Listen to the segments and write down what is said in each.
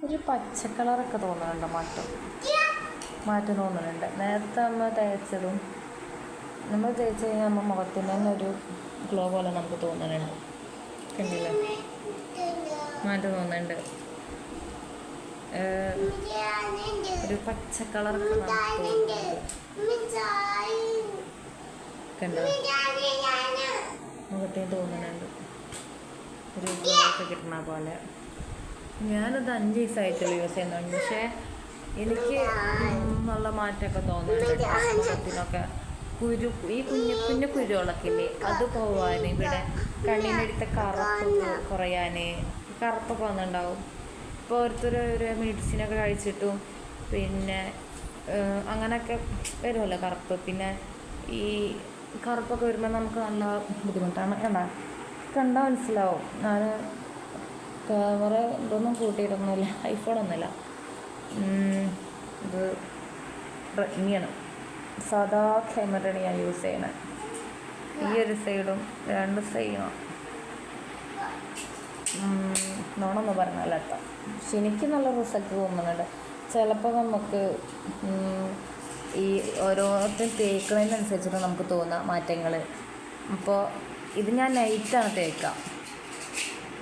ഒരു പച്ച കളറൊക്കെ തോന്നുന്നുണ്ട്, മാറ്റം തോന്നുന്നുണ്ട്. നേരത്തെ നമ്മൾ തേച്ച് കഴിഞ്ഞാൽ നമ്മൾ മുഖത്തിന് തന്നെ ഒരു ഗ്ലോ പോലെ നമുക്ക് തോന്നുന്നുണ്ട്. കണ്ടില്ല, മാറ്റം തോന്നുന്നുണ്ട്. ഒരു പച്ച കളറൊക്കെ കണ്ടോ, മുഖത്തേക്ക് തോന്നുന്നുണ്ട് ഒരു ഗ്ലോ ഒക്കെ കിട്ടണ പോലെ. ഞാനത് 5 ദിവസമായിട്ടുള്ള യൂസ് ചെയ്യുന്നുണ്ട്, പക്ഷേ എനിക്ക് നല്ല മാറ്റമൊക്കെ തോന്നുന്നുണ്ട്. മുഖത്തിനൊക്കെ ഈ കുഞ്ഞു കുരുകളൊക്കെ ഇല്ലേ, അത് പോവാൻ, ഇവിടെ കണ്ണിനടുത്ത കറുപ്പ് കുറയാൻ, കറുപ്പൊക്കെ വന്നിട്ടുണ്ടാവും. ഇപ്പോൾ ഒരു മെഡിസിനൊക്കെ കഴിച്ചിട്ടും പിന്നെ അങ്ങനെയൊക്കെ വരുമല്ലോ കറുപ്പ്. പിന്നെ ഈ കറുപ്പൊക്കെ വരുമ്പോൾ നമുക്ക് നല്ല ബുദ്ധിമുട്ടാണ്. കണ്ടാൽ മനസ്സിലാവും. ഞാൻ ക്യാമറ ഇതൊന്നും കൂട്ടിയിട്ടൊന്നുമില്ല, ഐഫോണൊന്നുമില്ല, ഇത് റെഡ്മിയാണ്. സാധാ ക്യാമറയാണ് ഞാൻ യൂസ് ചെയ്യണത്. ഈ ഒരു സൈഡും 2 സൈഡും നോണൊന്നും പറഞ്ഞല്ല കേട്ടോ. പക്ഷെ എനിക്ക് നല്ല റിസൾട്ട് തോന്നുന്നുണ്ട്. ചിലപ്പോൾ നമുക്ക് ഈ ഓരോരുത്തരും തേക്കുന്നതിനനുസരിച്ചിട്ട് നമുക്ക് തോന്നുക മാറ്റങ്ങൾ. അപ്പോൾ ഇത് ഞാൻ നൈറ്റാണ്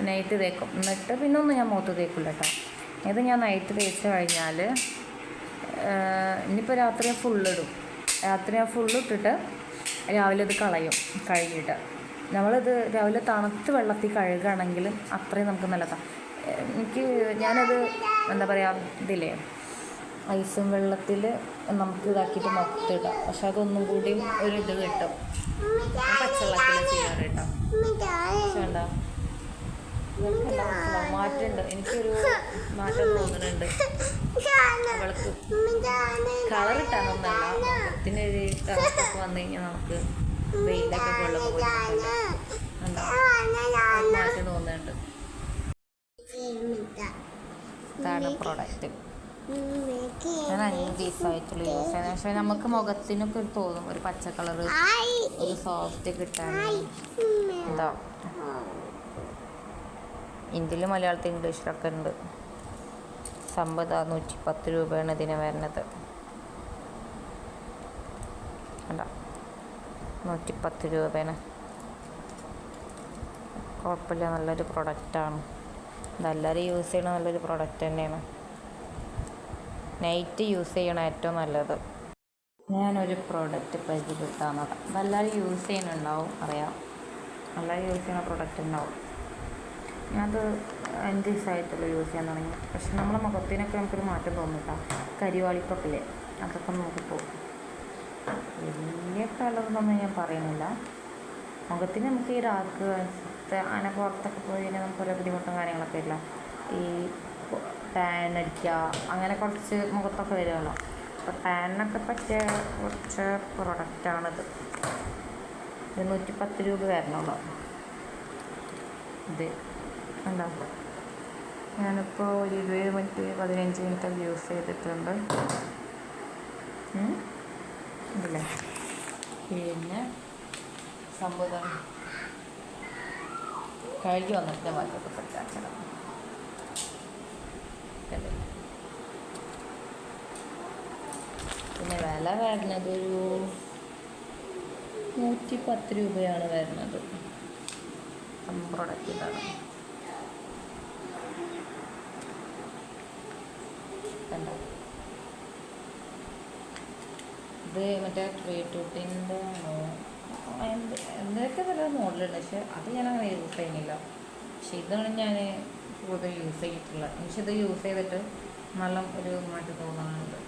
നൈറ്റ് തേക്കും, എന്നിട്ട് പിന്നെ ഒന്നും ഞാൻ മുഖത്ത് തേക്കില്ല കേട്ടോ. ഇത് ഞാൻ നൈറ്റ് തേച്ച് കഴിഞ്ഞാൽ ഇനിയിപ്പോൾ രാത്രി ഞാൻ ഫുള്ളിട്ടിട്ട് രാവിലെ ഇത് കഴുകിയിട്ട് നമ്മളിത് രാവിലെ തണുത്ത് വെള്ളത്തിൽ കഴുകുകയാണെങ്കിൽ അത്രയും നമുക്ക് നല്ലതാണ്. ഞാനത് എന്താ പറയുക, ഇതില്ലേ ഐസും വെള്ളത്തിൽ നമുക്ക് ഇതാക്കിയിട്ട് മൊത്തമിടാം. പക്ഷെ അതൊന്നും കൂടി ഒരു ഇത് കിട്ടും. പച്ചവെള്ളത്തിൽ ചെയ്യാറ് കേട്ടോ. പക്ഷെ ഉണ്ടോ, മാറ്റമുണ്ട്, എനിക്കൊരു മാറ്റം തോന്നുന്നുണ്ട്. അവൾക്ക് കളറിട്ടാനൊന്നല്ല, മുഖത്തിനൊരു തണുപ്പൊക്കെ വന്നു കഴിഞ്ഞാൽ നമുക്ക് വെയിലൊക്കെ കൊള്ളുമ്പോൾ മാറ്റം തോന്നുന്നുണ്ട്. ഇതാണ് പ്രോഡക്റ്റ്. ഞാൻ 5 ദിവസമായിട്ടുള്ള യൂസ് ചെയ്യുന്നത്. പക്ഷേ നമുക്ക് മുഖത്തിനൊക്കെ തോന്നും ഒരു പച്ച കളറ്, ഒരു സോഫ്റ്റ് കിട്ടാൻ. എന്താ ഇന്ത്യയിലും മലയാളത്തിൽ ഇംഗ്ലീഷിലൊക്കെ ഉണ്ട്. 110 രൂപയാണ് ഇതിന് വരുന്നത്. കണ്ടോ, 110 രൂപയാണ്. കുഴപ്പമില്ല, നല്ലൊരു പ്രൊഡക്റ്റാണ്. ഇതെല്ലാവരും യൂസ് ചെയ്യണ നല്ലൊരു പ്രൊഡക്റ്റ് തന്നെയാണ്. നൈറ്റ് യൂസ് ചെയ്യണം ഏറ്റവും നല്ലത്. ഞാനൊരു പ്രോഡക്റ്റ് പരിചയപ്പെടുത്താവുന്നതാണ്. അതെല്ലാവരും യൂസ് ചെയ്യുന്നുണ്ടാവും, അറിയാം. എല്ലാവരും യൂസ് ചെയ്യുന്ന പ്രൊഡക്റ്റ് ഉണ്ടാവും. ഞാനത് 5 ദിവസമായിട്ടുള്ള യൂസ് ചെയ്യാൻ തുടങ്ങി. പക്ഷെ നമ്മളെ മുഖത്തിനൊക്കെ നമുക്കൊരു മാറ്റം തോന്നിട്ടാ. കരിവാളിപ്പൊക്കില്ലേ, അതൊക്കെ നമുക്ക് പോകും. വലിയ കളറൊന്നും ഞാൻ പറയുന്നില്ല. മുഖത്തിന് നമുക്ക് ഈ രാക്ക് അങ്ങനെ പുറത്തൊക്കെ പോയി കഴിഞ്ഞാൽ നമുക്ക് ഓരോ ബുദ്ധിമുട്ടും കാര്യങ്ങളൊക്കെ ഇല്ല. ഈ ടാൻ അടിക്കുക അങ്ങനെ കുറച്ച് മുഖത്തൊക്കെ വരുമല്ലോ. അപ്പോൾ ടാനൊക്കെ പറ്റിയ കുറച്ച് പ്രൊഡക്റ്റാണിത്. 110 രൂപ വരണമല്ലോ. ഇത് എന്താ, ഞാനിപ്പോൾ ഒരു 20 മിനിറ്റ് 15 മിനിറ്റ് യൂസ് ചെയ്തിട്ടുണ്ട്. ഇല്ലേ, പിന്നെ സംഭവം കഴുകി വന്നിട്ട് മാറ്റൊക്കെ പറ്റാച്ചണം. പിന്നെ വില വരുന്നത് ഒരു 110 രൂപയാണ് വരുന്നത്. പ്രൊഡക്റ്റ് ഇതാണ്. കണ്ടോ, ഇത് മറ്റേ ട്രീറ്റ്മെൻറ്റിൻ്റെ എന്തൊക്കെ നല്ല മോഡലുണ്ട്. പക്ഷെ അത് ഞാനങ്ങനെ യൂസ് ചെയ്യുന്നില്ല. പക്ഷെ ഇതാണ് ഞാൻ കൂടുതൽ യൂസ് ചെയ്തിട്ടുള്ളത്. പക്ഷെ ഇത് യൂസ് ചെയ്തിട്ട് നല്ല ഒരു മാറ്റം തോന്നുന്നുണ്ട്.